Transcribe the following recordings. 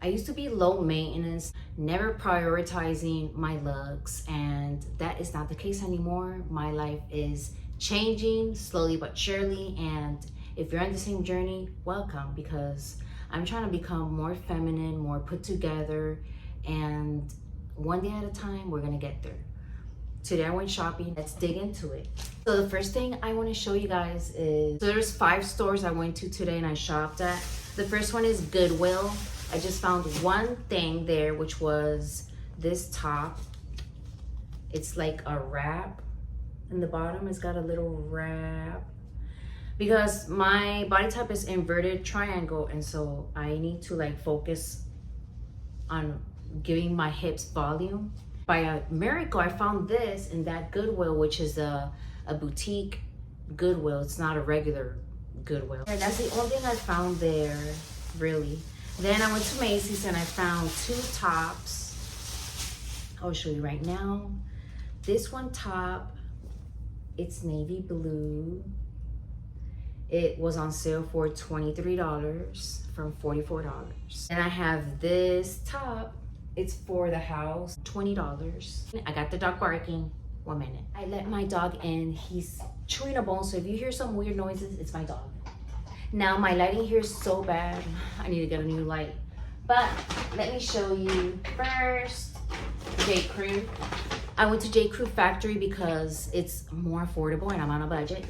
I used to be low maintenance, never prioritizing my looks, and that is not the case anymore. My life is changing slowly but surely, and if you're on the same journey, welcome, because I'm trying to become more feminine, more put together, and one day at a time, we're gonna get there. Today I went shopping. Let's dig into it. So the first thing I want to show you guys is, so there's 5 stores I went to today and I shopped at. The first one is Goodwill. I just found one thing there, which was this top. It's like a wrap in the bottom. It's got a little wrap because my body type is inverted triangle, and so I need to like focus on giving my hips volume. By a miracle, I found this in that Goodwill, which is a boutique Goodwill. It's not a regular Goodwill. And that's the only thing I found there, really. Then I went to Macy's and I found 2 tops. I'll show you right now. This one top, it's navy blue. It was on sale for $23 from $44. And I have this top. It's for the house, $20. I got the dog barking. 1 minute. I let my dog in. He's chewing a bone, so if you hear some weird noises, it's my dog. Now my lighting here is so bad. I need to get a new light. But let me show you first J.Crew. I went to J.Crew factory because it's more affordable and I'm on a budget.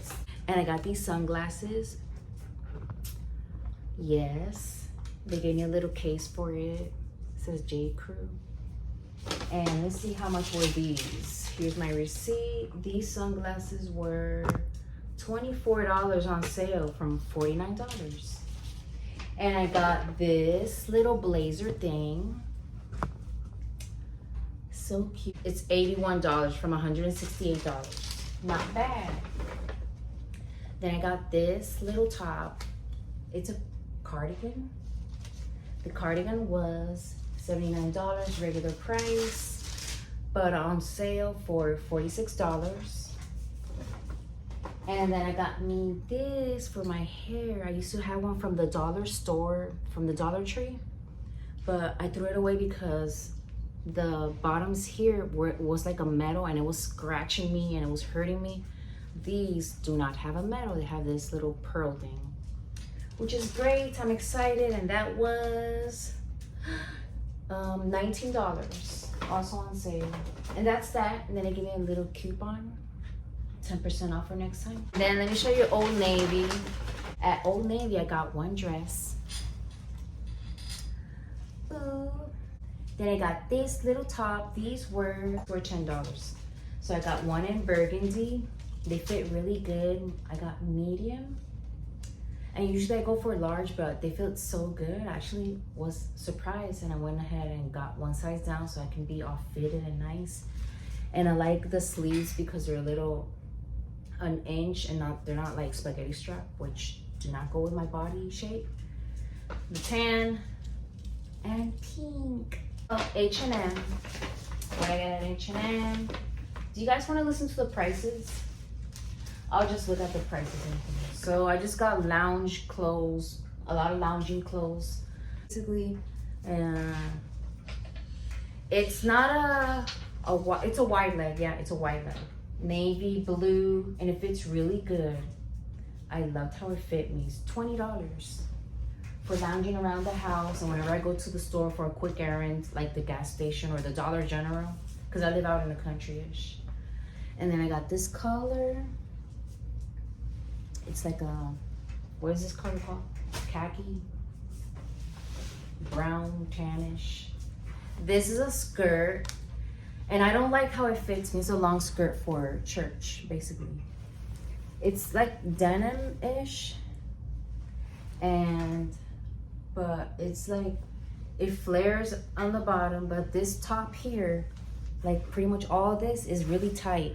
And I got these sunglasses. Yes, they gave me a little case for it. Says J.Crew. And let's see how much were these. Here's my receipt. These sunglasses were $24 on sale from $49. And I got this little blazer thing. So cute. It's $81 from $168. Not bad. Then I got this little top. It's a cardigan. The cardigan was $79 regular price, but on sale for $46. And then I got me this for my hair. I used to have one from the dollar store, from the Dollar Tree, but I threw it away because the bottoms here was like a metal and it was scratching me and it was hurting me. These do not have a metal. They have this little pearl thing, which is great. I'm excited. And that was $19, also on sale. And that's that. And then they give me a little coupon, 10% off for next time. Then let me show you Old Navy. At Old Navy, I got one dress. Ooh. Then I got this little top. These were $10. So I got one in burgundy. They fit really good. I got medium. And usually I go for large, but they felt so good. I actually was surprised and I went ahead and got one size down so I can be all fitted and nice. And I like the sleeves because they're a little, an inch, and they're not like spaghetti strap, which do not go with my body shape. The tan and pink. Oh, H&M. What I got at H&M. Do you guys want to listen to the prices? I'll just look at the prices. So I just got lounge clothes, a lot of lounging clothes. Basically, it's not it's a wide leg. Yeah, it's a wide leg. Navy blue, and it fits really good. I loved how it fit me. It's $20 for lounging around the house, and whenever I go to the store for a quick errand, like the gas station or the Dollar General, because I live out in the country-ish. And then I got this color. It's like a, what is this color called? Khaki, brown, tannish. This is a skirt, and I don't like how it fits me. It's a long skirt for church, basically. It's like denim-ish, but it's like, it flares on the bottom, but this top here, like pretty much all of this is really tight.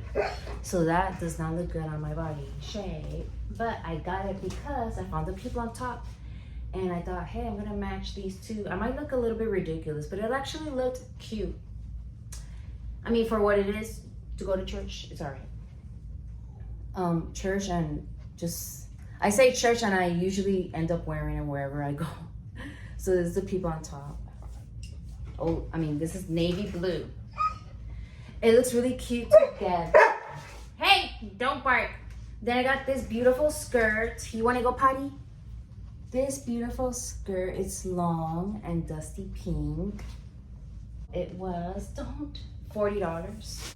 So that does not look good on my body shape. But I got it because I found the people on top and I thought, hey, I'm gonna match these two. I might look a little bit ridiculous, but it actually looked cute. I mean, for what it is to go to church, it's all right. Church and just, I say church and I usually end up wearing it wherever I go. So this is the people on top. oh, I mean, this is navy blue. It looks really cute together. Hey, don't bark. Then I got this beautiful skirt. You want to go potty? This beautiful skirt, it's long and dusty pink. It was, $40.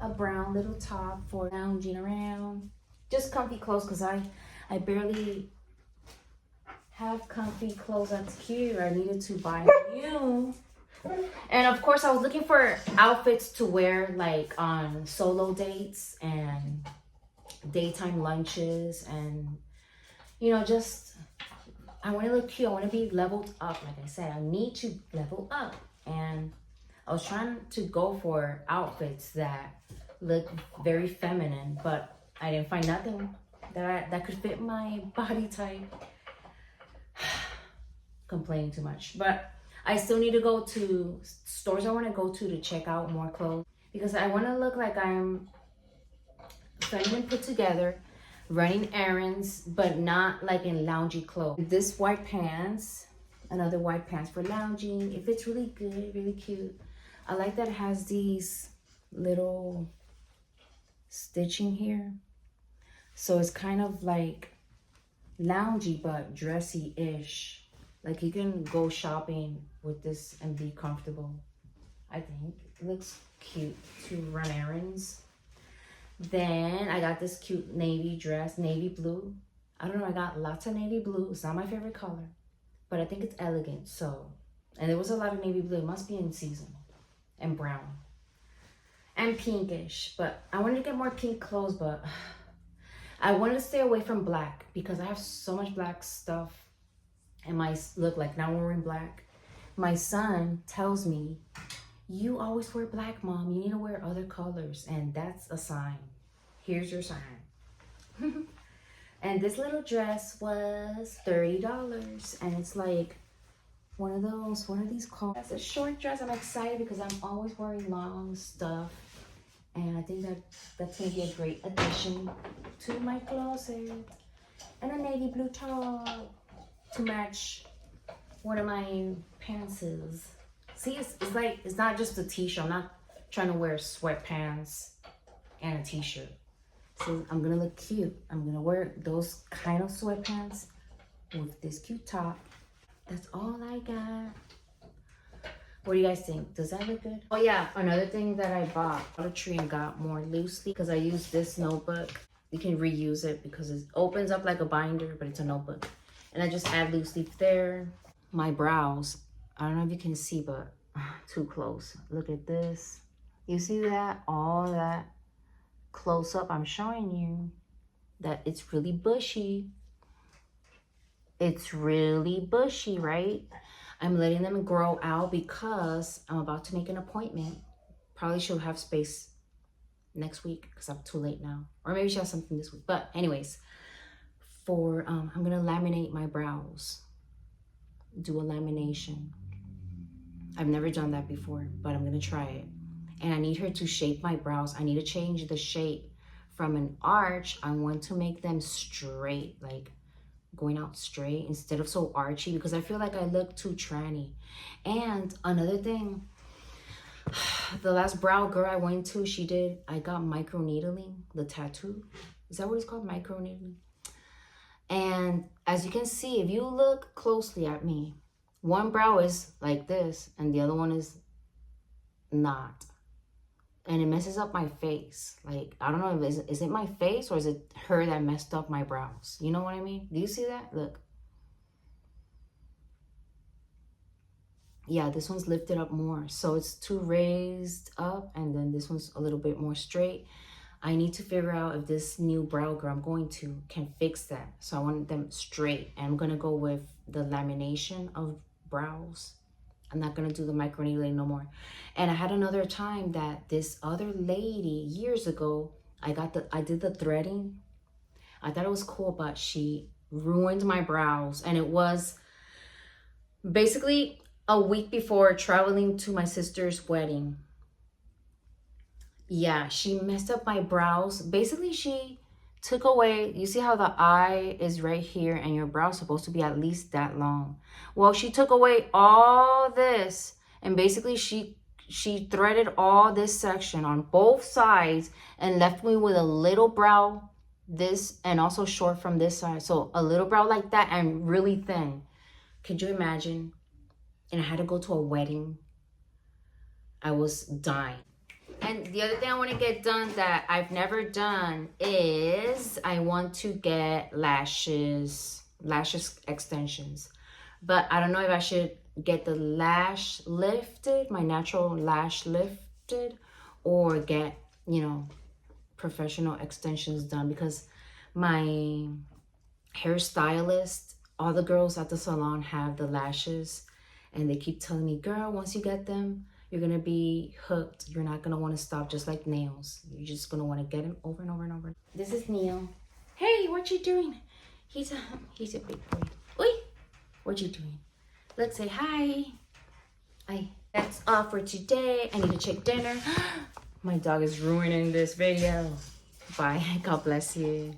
A brown little top for lounging around. Just comfy clothes, because I barely have comfy clothes that's cute. I needed to buy new. And of course I was looking for outfits to wear like on solo dates and daytime lunches, and you know, just I want to look cute. I want to be leveled up. Like I said, I need to level up, and I was trying to go for outfits that look very feminine, but I didn't find nothing that could fit my body type. Complaining too much, but I still need to go to stores I want to go to check out more clothes, because I want to look like I'm feminine, put together, running errands, but not like in loungy clothes. This white pants, another white pants for lounging. It fits really good, really cute. I like that it has these little stitching here, so it's kind of like loungy but dressy-ish. Like you can go shopping with this and be comfortable. I think it looks cute to run errands. Then I got this cute navy dress, navy blue. I don't know, I got lots of navy blue. It's not my favorite color, but I think it's elegant. So, and there was a lot of navy blue. It must be in season. And brown. And pinkish. But I wanted to get more pink clothes, but I wanted to stay away from black because I have so much black stuff. And my look, like now we're wearing black. My son tells me, you always wear black, Mom. You need to wear other colors. And that's a sign. Here's your sign. And this little dress was $30. And it's like one of these clothes. It's a short dress. I'm excited because I'm always wearing long stuff. And I think that's going to be a great addition to my closet. And a navy blue top to match one of my pantses. See, it's like, it's not just a t-shirt. I'm not trying to wear sweatpants and a t-shirt. So I'm gonna look cute. I'm gonna wear those kind of sweatpants with this cute top. That's all I got. What do you guys think? Does that look good? Oh yeah, another thing that I bought, Dollar Tree, and got more loosely because I use this notebook. You can reuse it because it opens up like a binder, but it's a notebook. And I just add loose leaf there. My brows, I don't know if you can see, but too close. Look at this. You see that? All that close up. I'm showing you that it's really bushy. It's really bushy, right? I'm letting them grow out because I'm about to make an appointment. Probably she'll have space next week because I'm too late now. Or maybe she'll have something this week. But anyways, I'm gonna laminate my brows. Do a lamination. I've never done that before, but I'm gonna try it. And I need her to shape my brows. I need to change the shape from an arch. I want to make them straight, like going out straight instead of so archy, because I feel like I look too tranny. And another thing, the last brow girl I went to, I got micro needling, the tattoo. Is that what it's called? Micro needling. And as you can see, if you look closely at me, one brow is like this and the other one is not. And it messes up my face. Like, I don't know, is it my face or is it her that messed up my brows? You know what I mean? Do you see that? Look. Yeah, this one's lifted up more. So it's too raised up, and then this one's a little bit more straight. I need to figure out if this new brow girl I'm going to can fix that. So I want them straight. And I'm going to go with the lamination of brows. I'm not going to do the microneedling no more. And I had another time that this other lady years ago, I did the threading. I thought it was cool, but she ruined my brows. And it was basically a week before traveling to my sister's wedding. Yeah, she messed up my brows. Basically, she took away, you see how the eye is right here and your brow is supposed to be at least that long. Well, she took away all this And basically she threaded all this section on both sides and left me with a little brow, this, and also short from this side. So a little brow like that and really thin. Could you imagine? And I had to go to a wedding. I was dying. And the other thing I want to get done that I've never done is I want to get lashes extensions. But I don't know if I should get the lash lifted, my natural lash lifted, or get, you know, professional extensions done, because my hairstylist, all the girls at the salon have the lashes, and they keep telling me, girl, once you get them, you're gonna be hooked. You're not gonna want to stop, just like nails. You're just gonna want to get them over and over and over. This is Neil. Hey, what you doing? He's a big boy. Oi, what you doing? Let's say hi. Hi. That's all for today. I need to check dinner. My dog is ruining this video. Bye. God bless you.